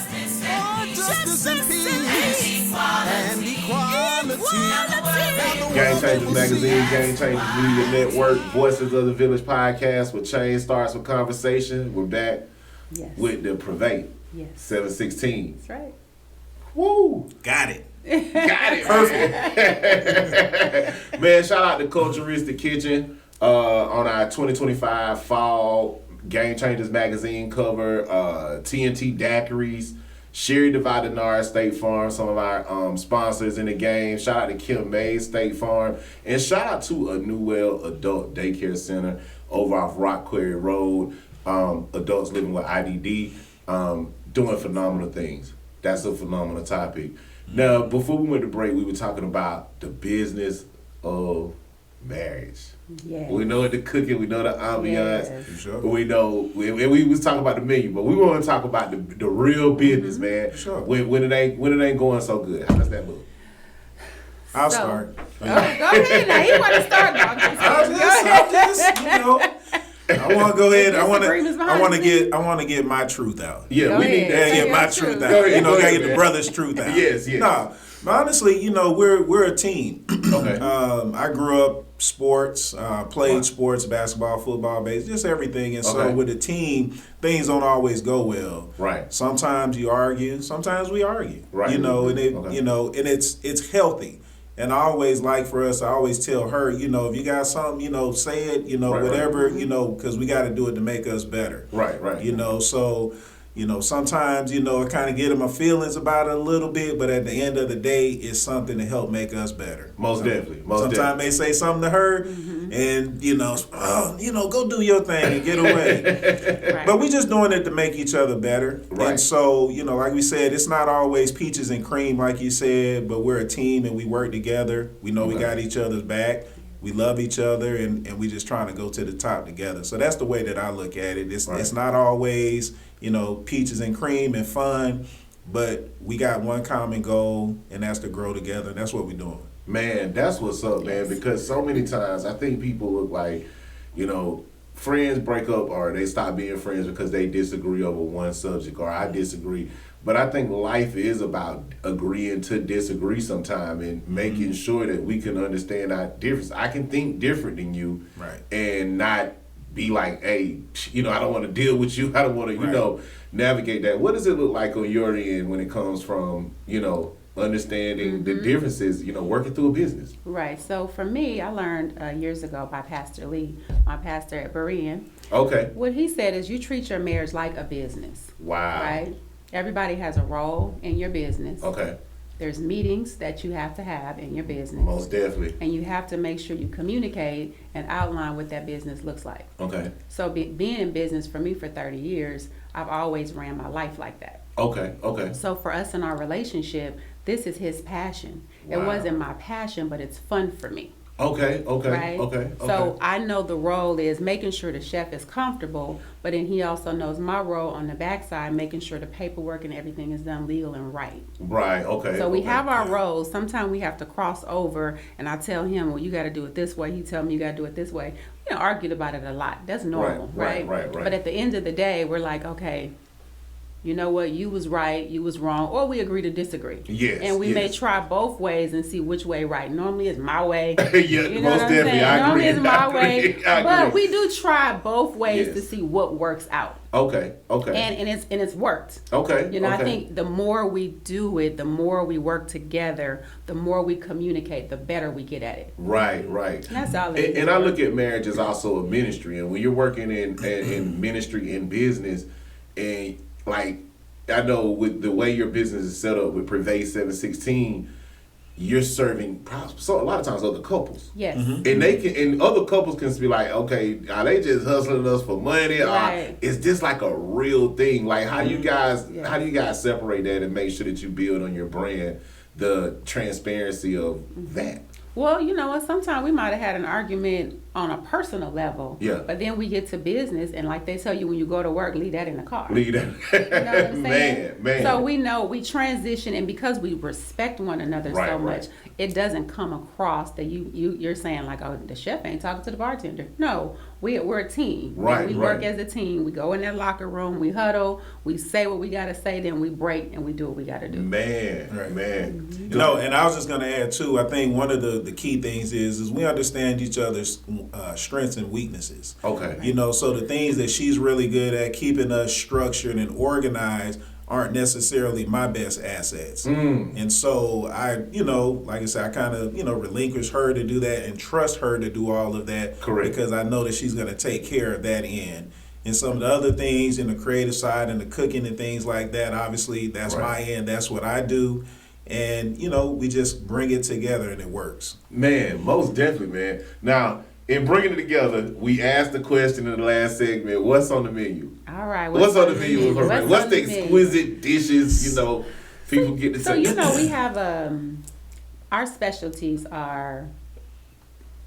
justice and peace and equality. Game Changers Magazine, Game Changers Media Network, Voices of the Village podcast where change starts with conversation. We're back with the Privée 716. That's right. Woo! Got it. Got it. Perfect. Man, shout out to Culturistic Kitchen on our 2025 fall Game Changers Magazine cover. TNT Daiquiris, Sherry Dividinard, State Farm, some of our sponsors in the game. Shout out to Kim May, State Farm. And shout out to a New Well Adult Daycare Center over off Rock Quarry Road. Adults living with IDD, doing phenomenal things. That's a phenomenal topic. Now, before we went to break, we were talking about the business of marriage. Yes. We know the cooking, we know the ambiance. Yes. Sure. We know, we was talking about the menu, but we want to talk about the real business, man. Sure. When it ain't going so good. How does that look? I'll start. Go ahead now. You want to start now. I'm just, you know, I want to go ahead. I want Disagreements to get my truth out. Yeah, Go we ahead. need that. Yeah, Say get my your truth truth. out. Go ahead, You know, go gotta ahead, get the man. brother's truth out. Yes. No, but honestly, you know, we're a team. Okay. I grew up sports, played sports, basketball, football, baseball, just everything. And so Okay. with a team, things don't always go well. Right. Sometimes you argue. Sometimes we argue. Right. You know, and Okay. you know, and it's healthy. And I always for us, I always tell her, you know, if you got something, you know, say it, you know, Right, whatever, you know, because we got to do it to make us better. Right. You know, so, you know, sometimes, you know, I kind of get in my feelings about it a little bit, but at the end of the day, it's something to help make us better. Most definitely. Sometimes they say something to her, and, you know, go do your thing and get away. Right. But we just doing it to make each other better. Right. And so, you know, like we said, it's not always peaches and cream, like you said, but we're a team and we work together. We know we got each other's back. We love each other, and we just trying to go to the top together. So that's the way that I look at it. It's not always, you know, peaches and cream and fun, but we got one common goal, and that's to grow together. And that's what we're doing. Man, that's what's up, man, because so many times I think people look like, you know, friends break up or they stop being friends because they disagree over one subject or I disagree. But I think life is about agreeing to disagree sometime and making sure that we can understand our difference. I can think different than you Right. and not be like, hey, you know, I don't want to deal with you. I don't want to, you know, navigate that. What does it look like on your end when it comes from, you know, understanding the differences, you know, working through a business? Right. So for me, I learned years ago by Pastor Lee, my pastor at Berean. Okay. What he said is you treat your marriage like a business. Wow. Right? Everybody has a role in your business. Okay. There's meetings that you have to have in your business. Most definitely. And you have to make sure you communicate and outline what that business looks like. Okay. So being in business for me for 30 years, I've always ran my life like that. Okay. Okay. So for us in our relationship, this is his passion. It Wow. wasn't my passion, but it's fun for me. Okay. Okay. Right? Okay. So I know the role is making sure the chef is comfortable, but then he also knows my role on the backside, making sure the paperwork and everything is done legal and right. Right. Okay. So we okay. have our roles. Sometimes we have to cross over, and I tell him, well, you got to do it this way. He tell me you got to do it this way. We argued about it a lot. That's normal, right? Right. But at the end of the day, we're like, okay, you know what? You was right, you was wrong, or we agree to disagree. Yes. And we may yes. try both ways and see which way right. Normally it's my way. Yeah, You know most what I'm definitely. saying? I agree. Normally it's my I way. agree. I But agree. we do try both ways Yes. to see what works out. Okay. Okay. And it's worked. okay. You know, okay. I think the more we do it, the more we work together, the more we communicate, the better we get at it. Right. Right. That's all it is. And I look at marriage as also a ministry, and when you're working in ministry in business, and like I know with the way your business is set up with Privée 716, you're serving so a lot of times other couples. Yes. And they can, and other couples can be like, okay, are they just hustling us for money? Right. Or is this like a real thing? Like how you guys, Yeah. how do you guys separate that and make sure that you build on your brand the transparency of that? Well, you know what? Sometimes we might have had an argument on a personal level. Yeah. But then we get to business, and like they tell you when you go to work, leave that in the car. Leave that. You know what I'm saying? Man. So we know we transition, and because we respect one another Right, so right. much, it doesn't come across that you're saying like, oh, the chef ain't talking to the bartender. No, we're a team. Right, We work as a team. We go in that locker room, we huddle, we say what we gotta say, then we break and we do what we gotta do. Man. Right. Man. You know, and I was just going to add too. I think one of the key things is we understand each other's strengths and weaknesses. Okay. You know, so the things that she's really good at, keeping us structured and organized, aren't necessarily my best assets. And so I, you know, like I said, I kind of, you know, relinquish her to do that and trust her to do all of that. Correct. Because I know that she's going to take care of that end. And some of the other things in the creative side and the cooking and things like that, obviously that's Right. my end. That's what I do. And, you know, we just bring it together and it works. Man, most definitely, man. Now, in bringing it together, we asked the question in the last segment, what's on the menu? All right. What's on the menu? What's on the menu? exquisite dishes, you know, people get to So say? you know we have our specialties are,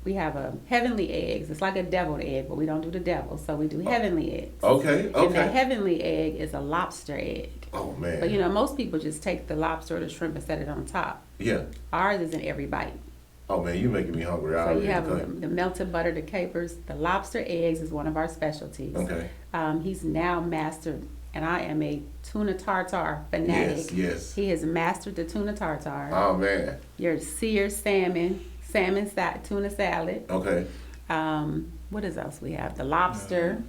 we have a heavenly eggs. It's like a deviled egg, but we don't do the devil, so we do heavenly eggs. Okay, And the okay. heavenly egg is a lobster egg. Oh, man. But you know most people just take the lobster or the shrimp and set it on top. Yeah. Ours is in every bite. Oh, man, you making me hungry. So you have the melted butter, the capers, the lobster eggs is one of our specialties. Okay. He's now mastered, and I am a tuna tartare fanatic. Yes, yes. He has mastered the tuna tartare. Oh, man. Your seared salmon, tuna salad. Okay. What is else we have? The lobster,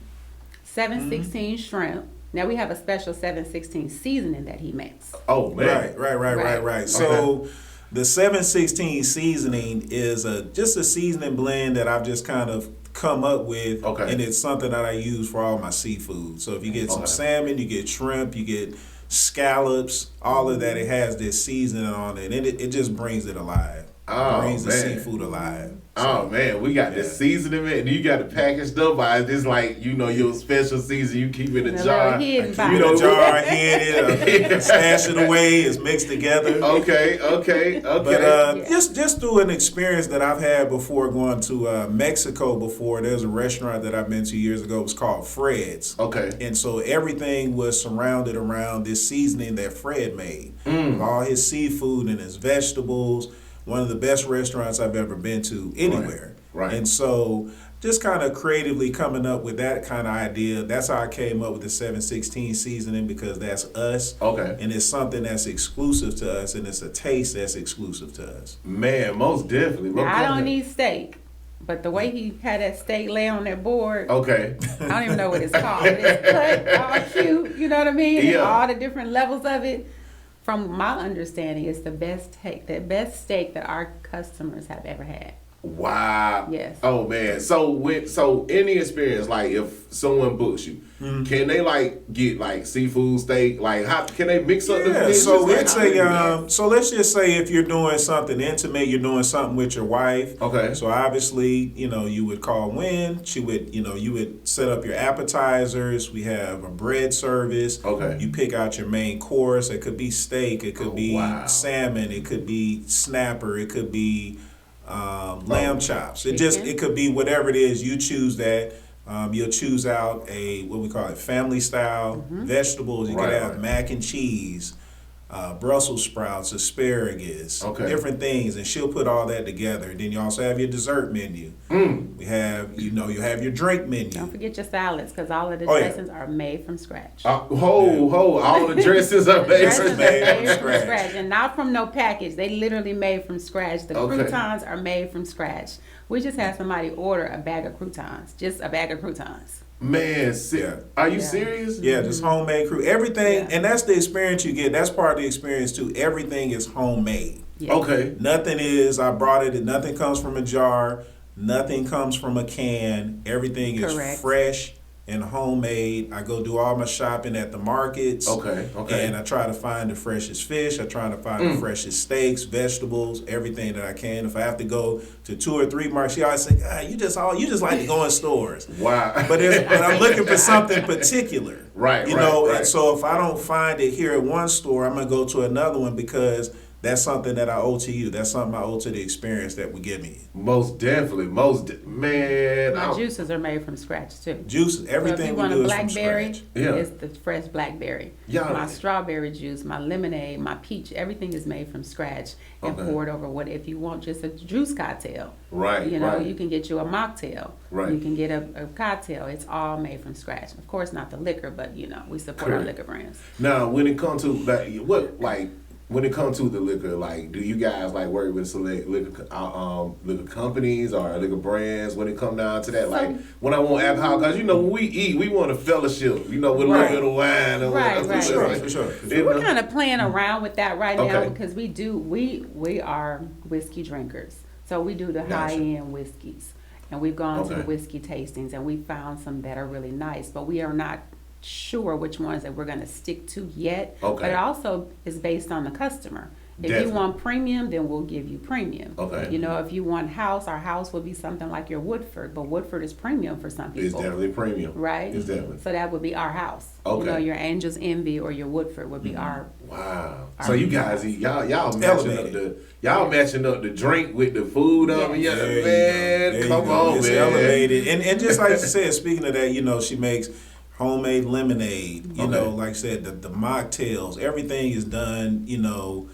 716 shrimp. Now we have a special 716 seasoning that he makes. Oh, man. Right. So the 716 seasoning is just a seasoning blend that I've just kind of come up with. Okay. And it's something that I use for all my seafood. So if you get some salmon, you get shrimp, you get scallops, all of that, it has this seasoning on it. And it just brings it alive. Oh, brings the man. seafood alive. Oh, man, we got the seasoning, man. You got it packaged up by it's like, you know, your special season. You keep it in a jar. hidden Keep box. it in a jar, hid it, stash it away, it's mixed together. Okay. But just through an experience that I've had before going to Mexico before, there's a restaurant that I've been to years ago. It was called Fred's. Okay. And so everything was surrounded around this seasoning that Fred made. All his seafood and his vegetables. One of the best restaurants I've ever been to anywhere. Right. And so just kind of creatively coming up with that kind of idea. That's how I came up with the 716 seasoning, because that's us. Okay. And it's something that's exclusive to us, and it's a taste that's exclusive to us. Man, most definitely. Now, I don't need steak, but the way he had that steak lay on that board, Okay. I don't even know what it's called. It's cut, all cute, you know what I mean? And Yeah. all the different levels of it. From my understanding, it's the best steak that our customers have ever had. Wow. Yes. Oh, man. So any experience, like if someone books you, can they like get like seafood steak? Like how can they mix up the Yeah, dishes? so Like, it's how do they do that? so let's just say if you're doing something intimate, you're doing something with your wife. Okay. So obviously, you know, you would call Wynn. She would, you know, you would set up your appetizers. We have a bread service. Okay. You pick out your main course. It could be steak. It could be wow. salmon. It could be snapper. It could be lamb chops. It could be whatever it is. You choose that. You'll choose out a, what we call it, family style vegetables. You could have mac and cheese, Brussels sprouts, asparagus, different things, and she'll put all that together. And then you also have your dessert menu. We have, you have your drink menu. Don't forget your salads, because all of the dressings are made from scratch. All the dresses are made Dressings from are made from scratch, and not from no package. They literally made from scratch. The croutons are made from scratch. We just had somebody order a bag of croutons, just a bag of croutons. Man, are you serious? Yeah, just homemade everything, and that's the experience you get. That's part of the experience too. Everything is homemade. Yeah. Okay. Nothing is, I brought it, nothing comes from a jar, nothing comes from a can. Everything is fresh and homemade. I go do all my shopping at the markets. Okay. And I try to find the freshest fish. I try to find the freshest steaks, vegetables, everything that I can. If I have to go to 2 or 3 markets, she always say, you just like to go in stores. Wow. But I'm looking for something particular. Right. And so if I don't find it here at one store, I'm gonna go to another one, because that's something that I owe to you. That's something I owe to the experience that we give me. Most definitely. Man. My juices are made from scratch too. Juice, everything so if you we want do a is from blackberry, scratch. Yeah. it's the fresh blackberry. Yeah. My strawberry juice, my lemonade, my peach, everything is made from scratch and Okay. poured over what if you want just a juice cocktail. Right, You know, right. you can get you a mocktail. Right. You can get a cocktail. It's all made from scratch. Of course, not the liquor, but you know, we support our Correct. liquor brands. Now, when it comes to when it comes to the liquor, like, do you guys like work with select liquor companies or liquor brands when it come down to that? Like, when I want alcohol, because you know when we eat, we want a fellowship, you know, with a Right. little bit of wine. And Right, whatever. right. For sure. You We're know? kind of playing around with that right now Okay. because we are whiskey drinkers. So we do the Gotcha. high-end whiskeys. And we've gone to Okay. the whiskey tastings and we found some that are really nice, but we are not sure which ones that we're going to stick to yet. Okay. But it also is based on the customer. If Definitely. you want premium, then we'll give you premium. Okay. You know, if you want house, our house would be something like your Woodford, but Woodford is premium for some people. It's definitely premium. Right? It's definitely. So that would be our house. Okay. You know, your Angel's Envy or your Woodford would be our. Wow. Our So you premium guys, house. y'all matching up matching up the drink with the food up, and Yes. yeah, There you man, go. There come you go. on, It's man. elevated. And just like you said, speaking of that, you know, she makes homemade lemonade, you Okay. know, like I said, the mocktails, everything is done, you know,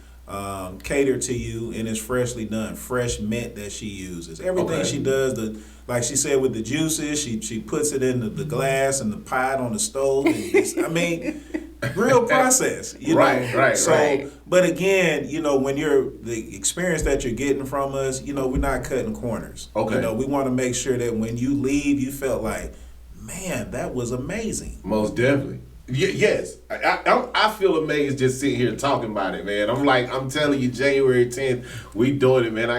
catered to you, and it's freshly done, fresh mint that she uses. Everything Okay. she does, like she said with the juices, she puts it in the glass and the pot on the stove. And I mean, real process, you know. Right, So, right. but again, you know, when the experience that you're getting from us, you know, we're not cutting corners. Okay. You know, we want to make sure that when you leave, you felt like, man, that was amazing. Most definitely. Yes, I feel amazed just sitting here talking about it, man. I'm telling you, January 10th, we doing it, man.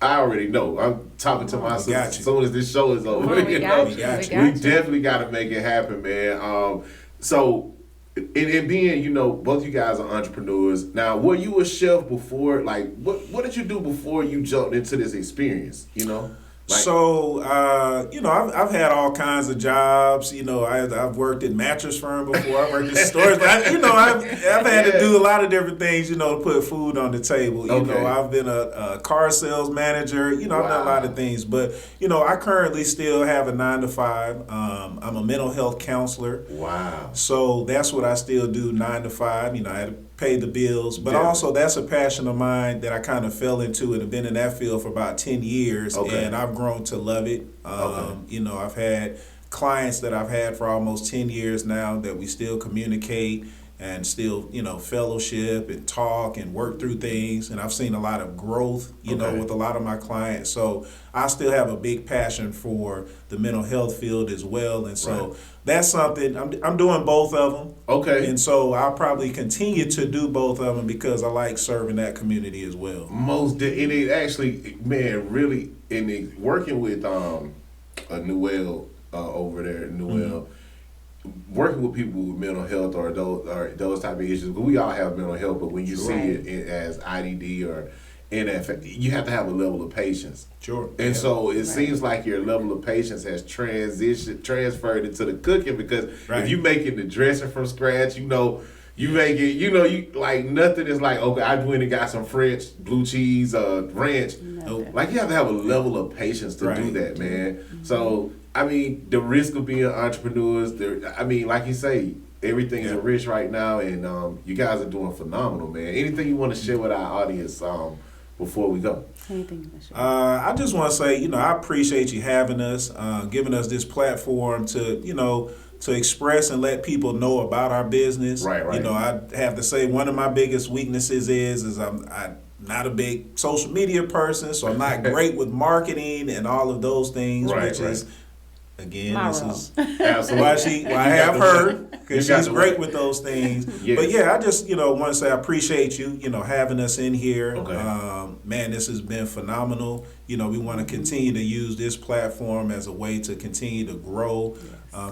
I already know. I'm talking to my sister got as you. soon as this show is over. Oh, we you got know? you. We got We you. We got you. definitely got to make it happen, man. So, and being, you know, both you guys are entrepreneurs. Now, were you a chef before? Like, what did you do before you jumped into this experience? You know, like, So, you know, I've had all kinds of jobs. You know, I've worked at mattress firm before. I worked in stores. But I've had to do a lot of different things, you know, to put food on the table. You Okay. know, I've been a car sales manager. You know, I've done a lot of things. But, you know, I currently still have a 9-to-5. I'm a mental health counselor. wow. So that's what I still do, 9 to 5. You know, I had to pay the bills, but Yeah. also that's a passion of mine that I kind of fell into and have been in that field for about 10 years, Okay. and I've grown to love it. Okay. You know, I've had clients that I've had for almost 10 years now that we still communicate and still, you know, fellowship and talk and work through things. And I've seen a lot of growth, you know, Okay. with a lot of my clients. So I still have a big passion for the mental health field as well. And so Right. that's something, I'm doing both of them. Okay. And so I'll probably continue to do both of them because I like serving that community as well. And it actually, man, really, and it, working with a Newell over there, Newell, working with people with mental health or those type of issues. Because we all have mental health, but when you see Right. it as IDD or NF, you have to have a level of patience. Sure. And Yeah. so it Right. seems like your level of patience has transferred into the cooking, because Right. if you making the dressing from scratch, you know, you make it, you know, you like nothing is like, okay, I went and got some French blue cheese, ranch. Nothing. Like you have to have a level of patience to do Right. that, man. So I mean, the risk of being entrepreneurs, I mean, like you say, everything's Yeah. a risk right now, and you guys are doing phenomenal, man. Anything you want to share with our audience before we go? Anything special? I just want to say, you know, I appreciate you having us, giving us this platform to, you know, to express and let people know about our business. Right. You know, I have to say one of my biggest weaknesses is I'm not a big social media person, so I'm not great with marketing and all of those things, Right, which right. is, again, My this role. is Absolutely. why I have her, because You got she's the great work. with those things. Yes. But yeah, I just, you know, want to say I appreciate you, you know, having us in here. Okay. Man, this has been phenomenal. You know, we want to continue to use this platform as a way to continue to grow,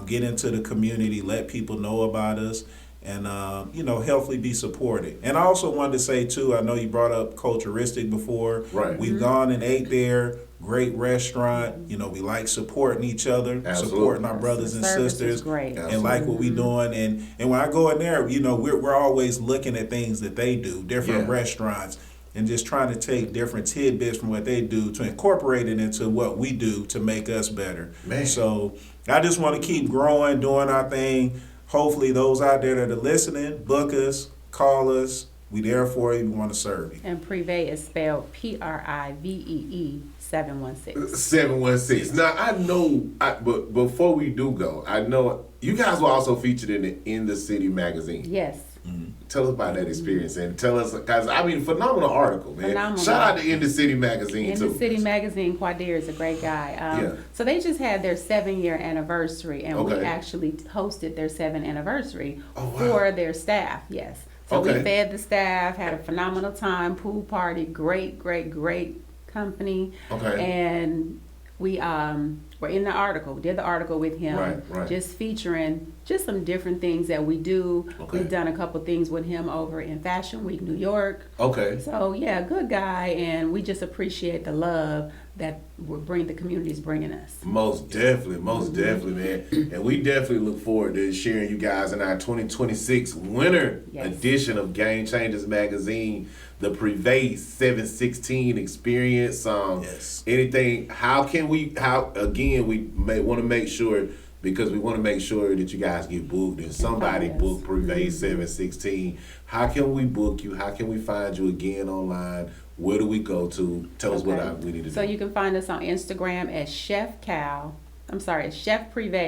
get into the community, let people know about us, and, you know, hopefully be supported. And I also wanted to say, too, I know you brought up Culturistic before. Right. We've gone and ate there. Great restaurant. You know, we like supporting each other, Absolutely. supporting our brothers and The service is sisters, great. Yeah. and like what we doing. And when I go in there, you know, we're always looking at things that they do, different Yeah. restaurants. and just trying to take different tidbits from what they do to incorporate it into what we do to make us better. Man. So I just want to keep growing, doing our thing. Hopefully those out there that are listening, book us, call us. We there for you. We want to serve you. And Privée is spelled Privee 716. 716. Now I know, but before we do go, I know you guys were also featured in the City magazine. Yes. Tell us about that experience and tell us, because I mean, phenomenal article, man. Phenomenal. Shout out to In the City magazine In too. the City magazine, Quadir is a great guy. Yeah. So they just had their 7-year anniversary, and we Okay. actually hosted their 7th anniversary Oh, wow. for their staff. Yes. So we Okay. fed the staff, had a phenomenal time, pool party, great company. Okay. And we were in the article, did the article with him, Right. just featuring just some different things that we do. Okay. We've done a couple things with him over in Fashion Week, New York. Okay. So yeah, good guy, and we just appreciate the love that the community's bringing us. Most definitely, man. And we definitely look forward to sharing you guys in our 2026 winter Yes. edition of Game Changers magazine, the Privée 716 experience. Yes. Anything? We may want to make sure, because we want to make sure that you guys get booked and somebody Yes. book Privée 716. How can we book you? How can we find you again online? Where do we go to? Tell us what we need to do. So you can find us on Instagram at Chef Privée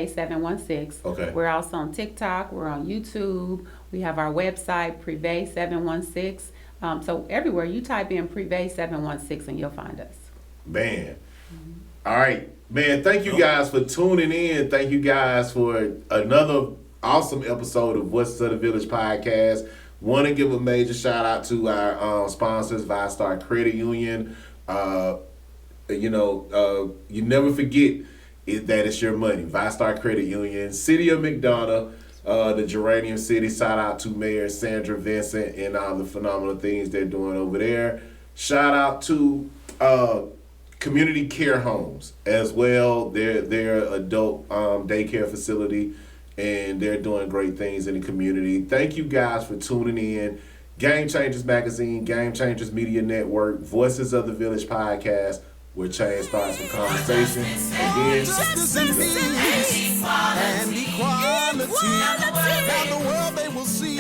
716. Okay. We're also on TikTok. We're on YouTube. We have our website, Privée 716. So everywhere you type in Privée 716 and you'll find us. Man. All right. Man, thank you guys for tuning in. Thank you guys for another awesome episode of What's to the Village podcast. Want to give a major shout out to our sponsors, ViStar Credit Union. You never forget that it's your money. ViStar Credit Union, City of McDonough, the Geranium City. Shout out to Mayor Sandra Vincent and all the phenomenal things they're doing over there. Shout out to Community Care Homes as well. They're adult daycare facility, and they're doing great things in the community. Thank you guys for tuning in. Game Changers Magazine, Game Changers Media Network, Voices of the Village podcast, where change starts with conversation. Again, Justice and peace and equality. Now the world they will see.